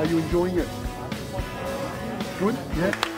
you enjoying it? Good? Yeah?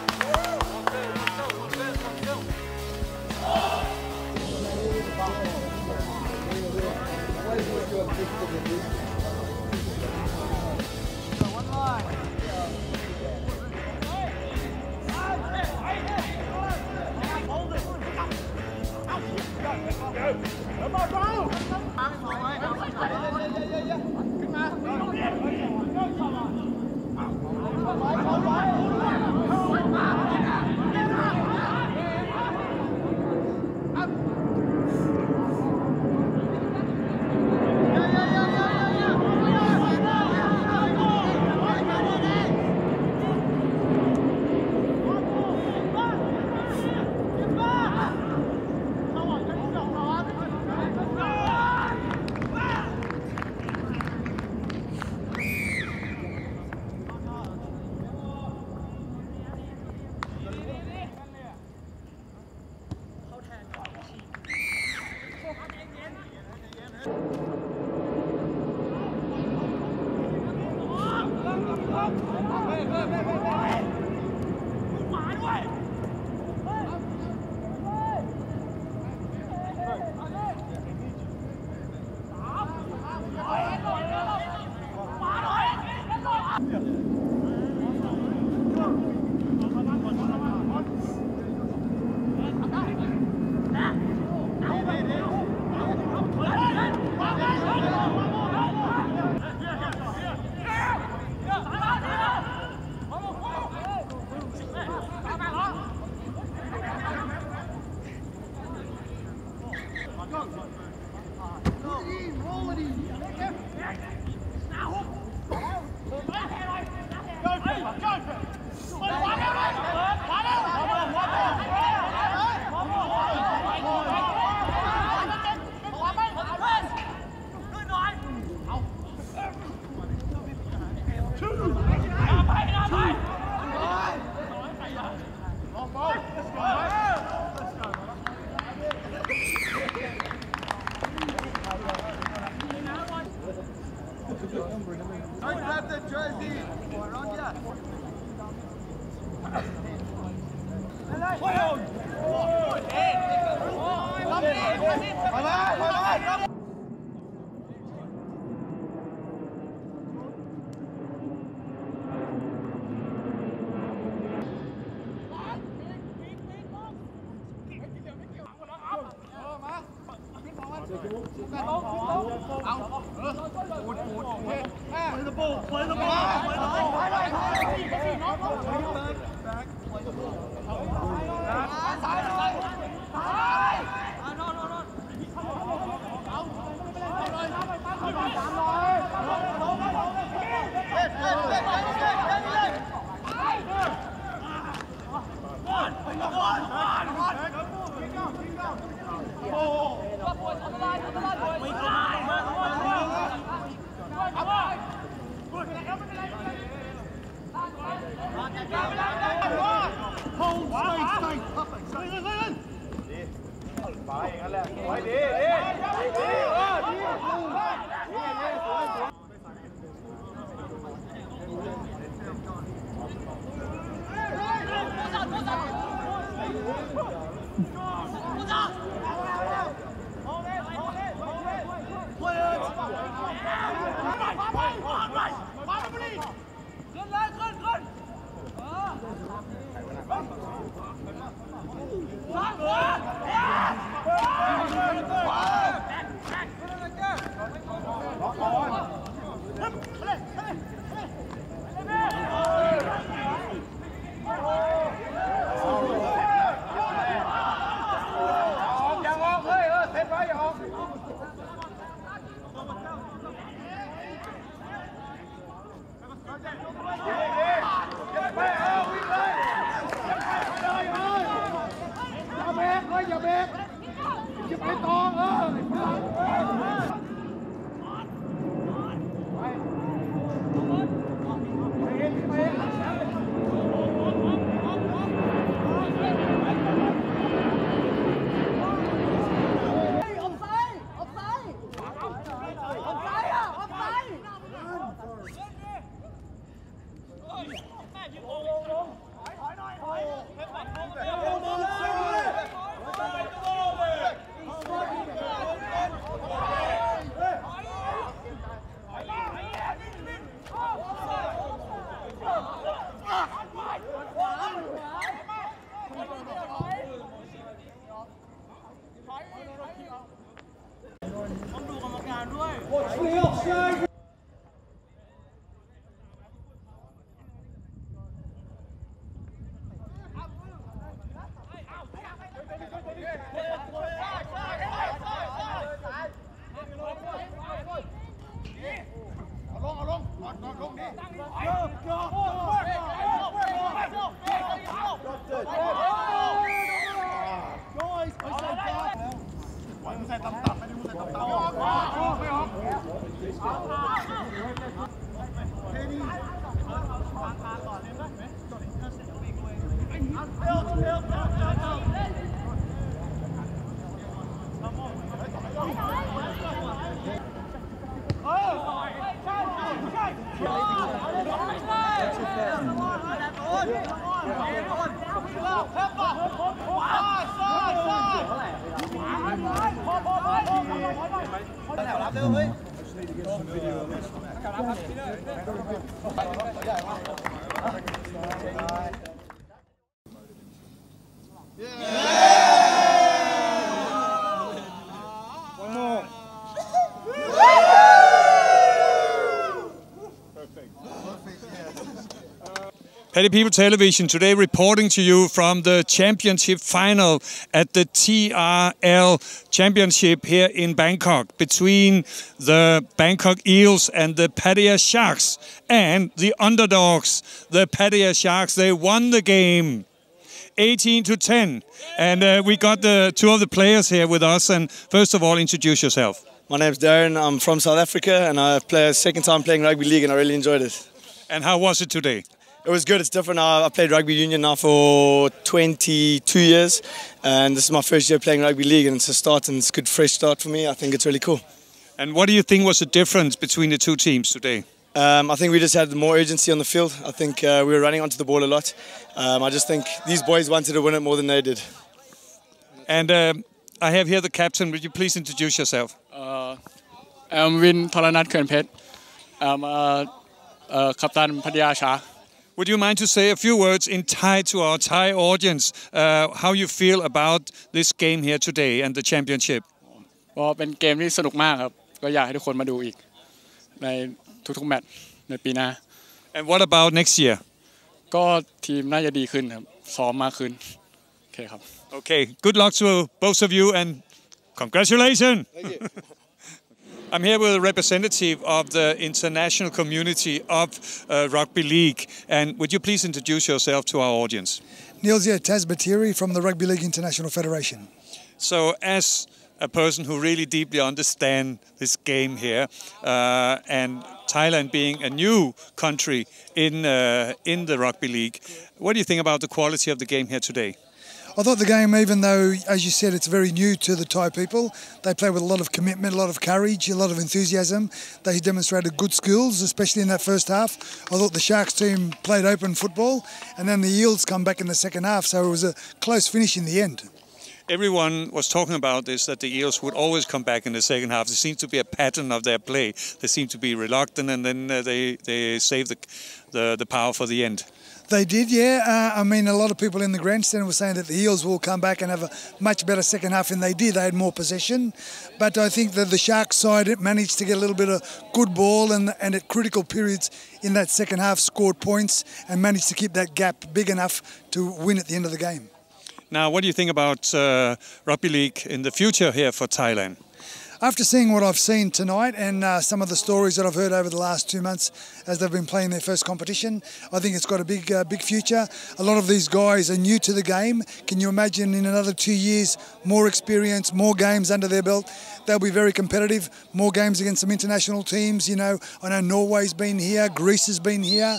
Don't grab the jersey. Play the ball, play the ball, play the ball. Back, play the ball. Paddy People Television today reporting to you from the championship final at the TRL championship here in Bangkok between the Bangkok Eels and the Patttaya Sharks, and the underdogs, the Patttaya Sharks. They won the game 18-10, and we got the two of the players here with us. And first of all, introduce yourself. My name's Darren. I'm from South Africa, and I play a second time playing rugby league, and I really enjoyed it. And how was it today? It was good. It's different. I played rugby union now for 22 years, and this is my first year playing rugby league, and it's a start, and it's a good fresh start for me. I think it's really cool. And what do you think was the difference between the two teams today? I think we just had more urgency on the field. I think we were running onto the ball a lot. I just think these boys wanted to win it more than they did. And I have here the captain. Would you please introduce yourself? I'm Win Thoranat Kernpet. I'm Captain Patttaya Shark. Would you mind to say a few words in Thai to our Thai audience, how you feel about this game here today and the championship? ก็เป็นเกมที่สนุกมากครับก็อยากให้ทุกคนมาดูอีกในทุกๆแมตช์ในปีหน้า And what about next year? ก็ทีมน่าจะดีขึ้นครับซ้อมมากขึ้นโอเคครับ Okay, good luck to both of you and congratulations. Thank you. I'm here with a representative of the international community of Rugby League, and would you please introduce yourself to our audience? Nilzia Tasbatiri from the Rugby League International Federation. So, as a person who really deeply understands this game here, and Thailand being a new country in the Rugby League, what do you think about the quality of the game here today? I thought the game, even though, as you said, it's very new to the Thai people, they play with a lot of commitment, a lot of courage, a lot of enthusiasm. They demonstrated good skills, especially in that first half. I thought the Sharks team played open football, and then the Eels come back in the second half, so it was a close finish in the end. Everyone was talking about this, that the Eels would always come back in the second half. There seems to be a pattern of their play. They seem to be reluctant, and then they save the power for the end. They did, yeah. I mean, a lot of people in the grandstand were saying that the Eels will come back and have a much better second half than they did. They had more possession. But I think that the Sharks side managed to get a little bit of good ball and at critical periods in that second half scored points and managed to keep that gap big enough to win at the end of the game. Now, what do you think about Rugby League in the future here for Thailand? After seeing what I've seen tonight and some of the stories that I've heard over the last 2 months as they've been playing their first competition, I think it's got a big future. A lot of these guys are new to the game. Can you imagine in another 2 years, more experience, more games under their belt? They'll be very competitive, more games against some international teams. You know, I know Norway's been here, Greece has been here.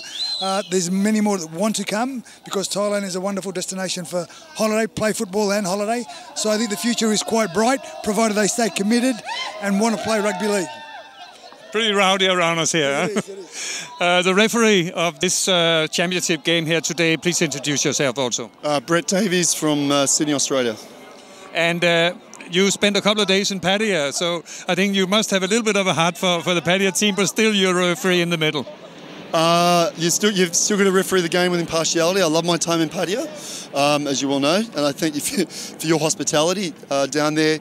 There's many more that want to come because Thailand is a wonderful destination for holiday, play football and holiday. So I think the future is quite bright, provided they stay committed and want to play rugby league. Pretty rowdy around us here. It is. The referee of this championship game here today, please introduce yourself also. Brett Davies from Sydney, Australia. And you spent a couple of days in Patttaya, so I think you must have a little bit of a heart for the Patttaya team, but still you're a referee in the middle. You've still got to referee the game with impartiality. I love my time in Patttaya, as you all know, and I thank you for your hospitality down there.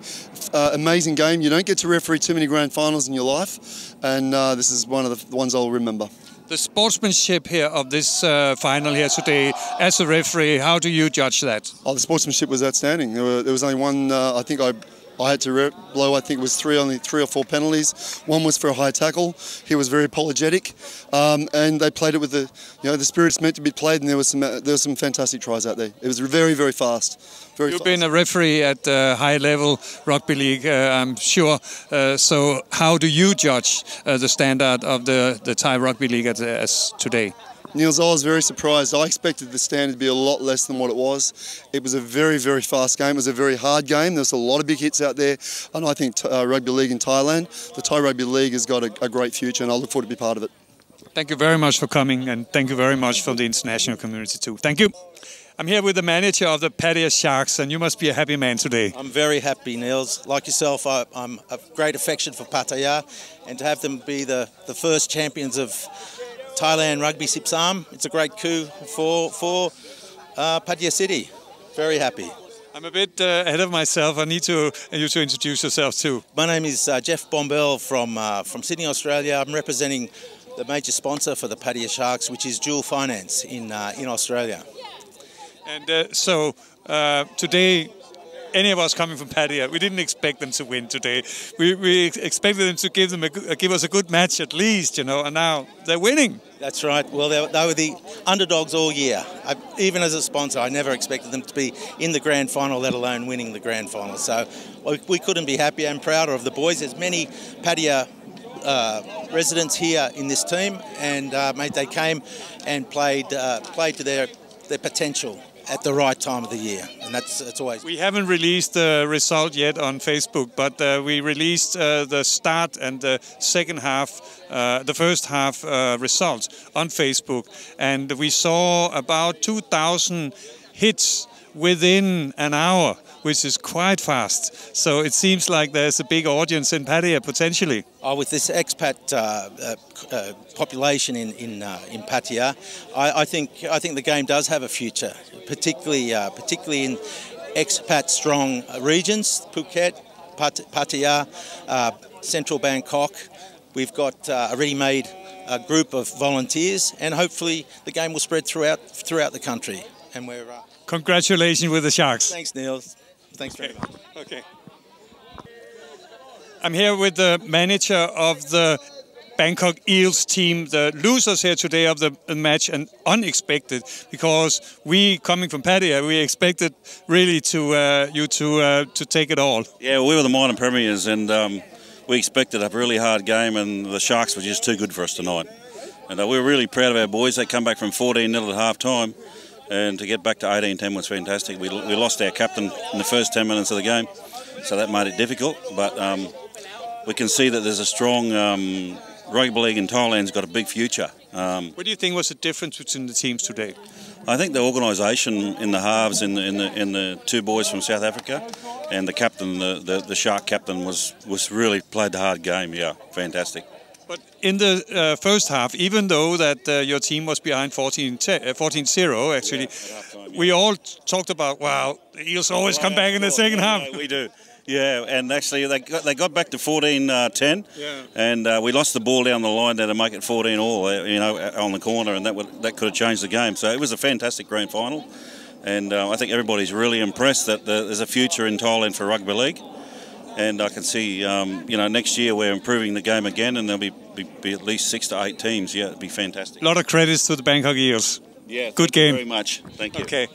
Amazing game. You don't get to referee too many grand finals in your life, and this is one of the ones I'll remember. The sportsmanship here of this final here today, as a referee, how do you judge that? Oh, the sportsmanship was outstanding. There was only one, I think I had to blow, I think it was only three or four penalties. One was for a high tackle. He was very apologetic, and they played it with the, the spirit it's meant to be played. And there was some fantastic tries out there. It was very, very fast. You've been a referee at high level rugby league, I'm sure. So how do you judge the standard of the Thai rugby league as today? Niels, I was very surprised. I expected the standard to be a lot less than what it was. It was a very, very fast game. It was a very hard game. There's a lot of big hits out there. And I think rugby league in Thailand, the Thai Rugby League has got a great future, and I look forward to be part of it. Thank you very much for coming, and thank you very much from the international community too. Thank you. I'm here with the manager of the Patttaya Sharks, and you must be a happy man today. I'm very happy, Niels. Like yourself, I'm a great affection for Patttaya, and to have them be the first champions of Thailand Rugby Sipsam, it's a great coup for Patttaya City. Very happy. I'm a bit ahead of myself. I need you to introduce yourself too. My name is Jeff Bombell from Sydney, Australia. I'm representing the major sponsor for the Patttaya Sharks, which is Dual Finance in Australia. And so today, any of us coming from Patttaya, we didn't expect them to win today. We expected them to give us a good match at least, and now they're winning. That's right. Well, they were the underdogs all year. Even as a sponsor, I never expected them to be in the grand final, let alone winning the grand final. So we couldn't be happier and prouder of the boys. There's many Patttaya residents here in this team, and mate, they came and played to their potential at the right time of the year, and that's always. We haven't released the result yet on Facebook, but we released the start and the second half, the first half results on Facebook, and we saw about 2,000 hits within an hour, which is quite fast. So it seems like there's a big audience in Patttaya potentially. Oh, with this expat population in Patttaya, I think the game does have a future, particularly in expat strong regions, Phuket, Patttaya, Central Bangkok. We've got a ready-made group of volunteers, and hopefully the game will spread throughout the country. And we're congratulations with the Sharks. Thanks, Niels. Thanks very much. Okay. I'm here with the manager of the Bangkok Eels team, the losers here today of the match, and unexpected, because we, coming from Patttaya, we expected really you to take it all. Yeah, we were the minor premiers, and we expected a really hard game, and the Sharks were just too good for us tonight. And we were really proud of our boys. They come back from 14-0 at half-time, and to get back to 18-10 was fantastic. We lost our captain in the first 10 minutes of the game, so that made it difficult. But we can see that there's a strong rugby league in Thailand's got a big future. What do you think was the difference between the teams today? I think the organisation in the halves, in the two boys from South Africa, and the captain, the Shark captain, was really played the hard game. Yeah, fantastic. But in the first half, even though that your team was behind 14-0, actually, we all talked about, wow, the Eels always come back in the second half. We do. Yeah, and actually they got back to 14-10, and we lost the ball down the line there to make it 14-all, on the corner, and that could have changed the game. So it was a fantastic grand final, and I think everybody's really impressed that there's a future in Thailand for rugby league. And I can see, next year we're improving the game again, and there'll be at least 6 to 8 teams. Yeah, it'd be fantastic. A lot of credits to the Bangkok Eels. Yeah, good game. Thank you very much. Thank you. Okay.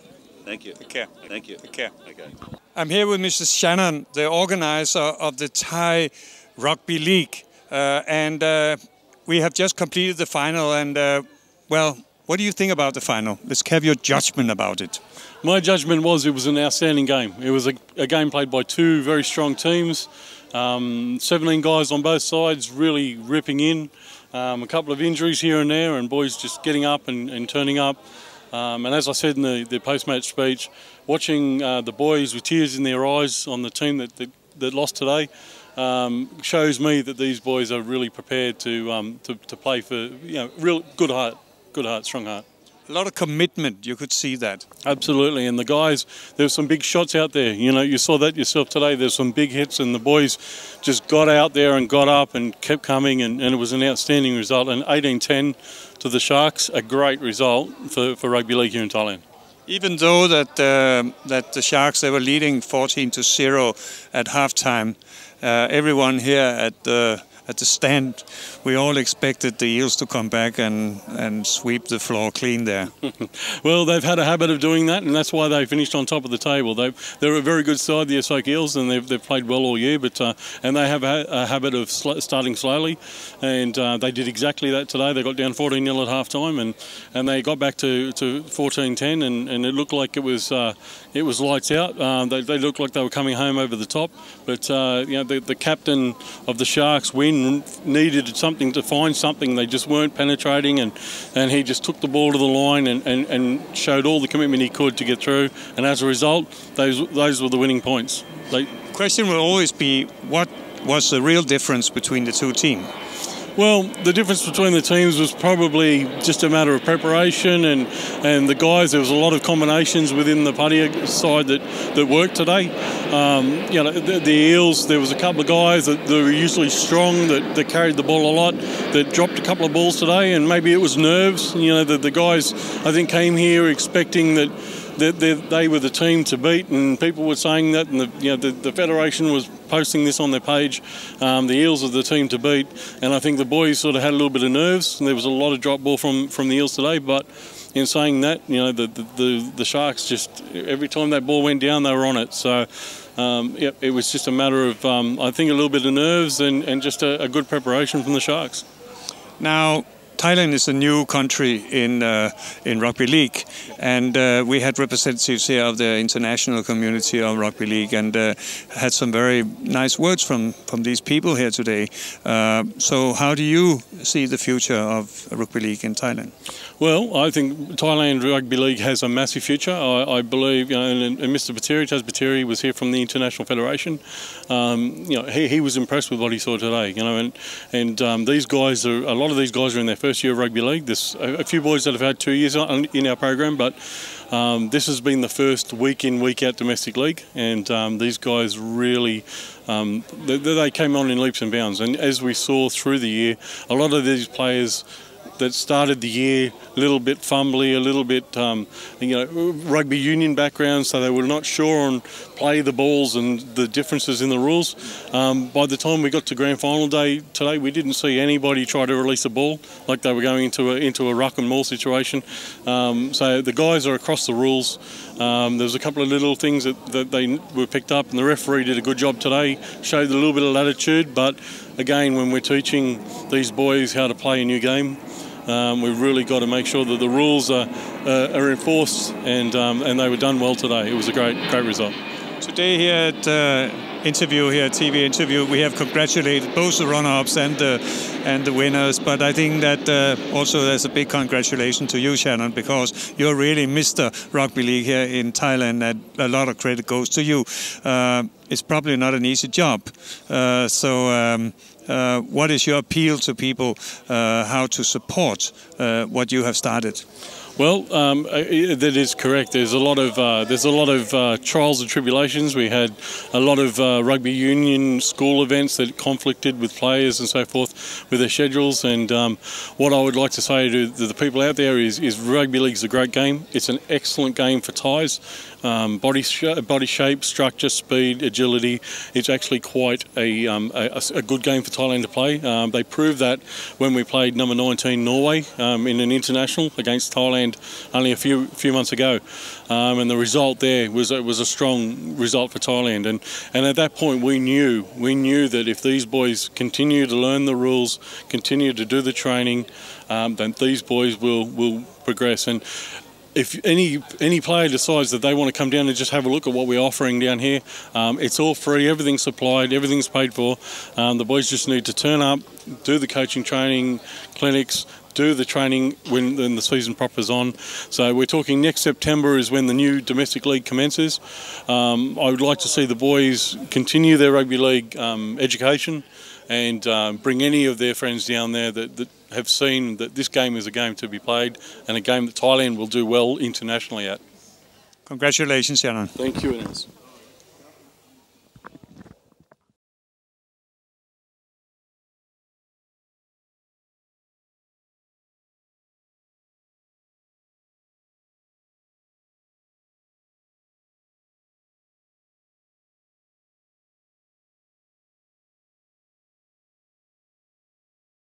Thank you. Take care. Thank you. Take care. Okay. I'm here with Mr. Shannon, the organizer of the Thai Rugby League, and we have just completed the final. And well, what do you think about the final? Let's have your judgment about it. My judgment was it was an outstanding game. It was a game played by two very strong teams. 17 guys on both sides really ripping in. A couple of injuries here and there, and boys just getting up and turning up. And as I said in the post-match speech, watching the boys with tears in their eyes on the team that lost today shows me that these boys are really prepared to play for real good heart, strong heart. A lot of commitment, you could see that. Absolutely, and the guys, there were some big shots out there. You know, you saw that yourself today. There's some big hits, and the boys just got out there and got up and kept coming, and it was an outstanding result. And 18-10 to the Sharks, a great result for rugby league here in Thailand. Even though that the Sharks, they were leading 14-0 at halftime, everyone here at the stand, we all expected the Eels to come back and sweep the floor clean there. Well, they've had a habit of doing that, and that's why they finished on top of the table. They're a very good side, the Esoke Eels, and they've played well all year. And they have a habit of starting slowly, and they did exactly that today. They got down 14-0 at half time, and they got back to 14-10, and it looked like it was lights out. They looked like they were coming home over the top, but you know, the captain of the Sharks, Win, needed something to find something. They just weren't penetrating, and he just took the ball to the line and showed all the commitment he could to get through, and as a result those were the winning points. Question will always be, what was the real difference between the two teams? Well, the difference between the teams was probably just a matter of preparation and the guys. There was a lot of combinations within the Patttaya side that worked today. You know, the Eels, there was a couple of guys that were usually strong, that carried the ball a lot, that dropped a couple of balls today, and maybe it was nerves. You know, the guys, I think, came here expecting that they were the team to beat, and people were saying that, and the Federation was posting this on their page. The Eels are the team to beat, and I think the boys sort of had a little bit of nerves, and there was a lot of drop ball from the Eels today. But in saying that, you know, the Sharks, just every time that ball went down, they were on it. So yeah, it was just a matter of I think a little bit of nerves and just a good preparation from the Sharks. Now, Thailand is a new country in rugby league, and we had representatives here of the international community of rugby league, and had some very nice words from these people here today. So how do you see the future of rugby league in Thailand? Well, I think Thailand Rugby League has a massive future. I believe, you know, and Mr. Patttaya, Taz Patttaya, was here from the International Federation. You know, he was impressed with what he saw today. You know, and these guys a lot of these guys are in their first year of rugby league. There's a few boys that have had 2 years in our program, but this has been the first week in, week out domestic league, and these guys really they came on in leaps and bounds. And as we saw through the year, a lot of these players that started the year a little bit fumbly, a little bit, you know, rugby union background, so they were not sure on play the balls and the differences in the rules. By the time we got to grand final day today, we didn't see anybody try to release a ball like they were going into a ruck and maul situation. So the guys are across the rules. There was a couple of little things that they were picked up, and the referee did a good job today, showed a little bit of latitude. But again, when we're teaching these boys how to play a new game, we've really got to make sure that the rules are enforced, and they were done well today. It was a great result. Today here at TV interview, we have congratulated both the runner-ups and the winners. But I think that also there's a big congratulation to you, Shannon, because you're really Mr. Rugby League here in Thailand, and a lot of credit goes to you. It's probably not an easy job. What is your appeal to people, how to support what you have started? Well, that is correct. There's a lot of trials and tribulations. We had a lot of rugby union school events that conflicted with players and so forth with their schedules. And what I would like to say to the people out there is rugby league's a great game. It's an excellent game for Thais. Body shape, structure, speed, agility. It's actually quite a good game for Thailand to play. They proved that when we played number 19 Norway in an international against Thailand only a few months ago, and the result there was a strong result for Thailand. And at that point we knew that if these boys continue to learn the rules, continue to do the training, then these boys will progress. And if any player decides that they want to come down and just have a look at what we're offering down here, it's all free, everything's supplied, everything's paid for. The boys just need to turn up, do the coaching training, clinics, do the training when the season proper is on. So we're talking next September is when the new domestic league commences. I would like to see the boys continue their rugby league education, and bring any of their friends down there that have seen that this game is a game to be played and a game that Thailand will do well internationally at. Congratulations, Shannon. Thank you, Ines.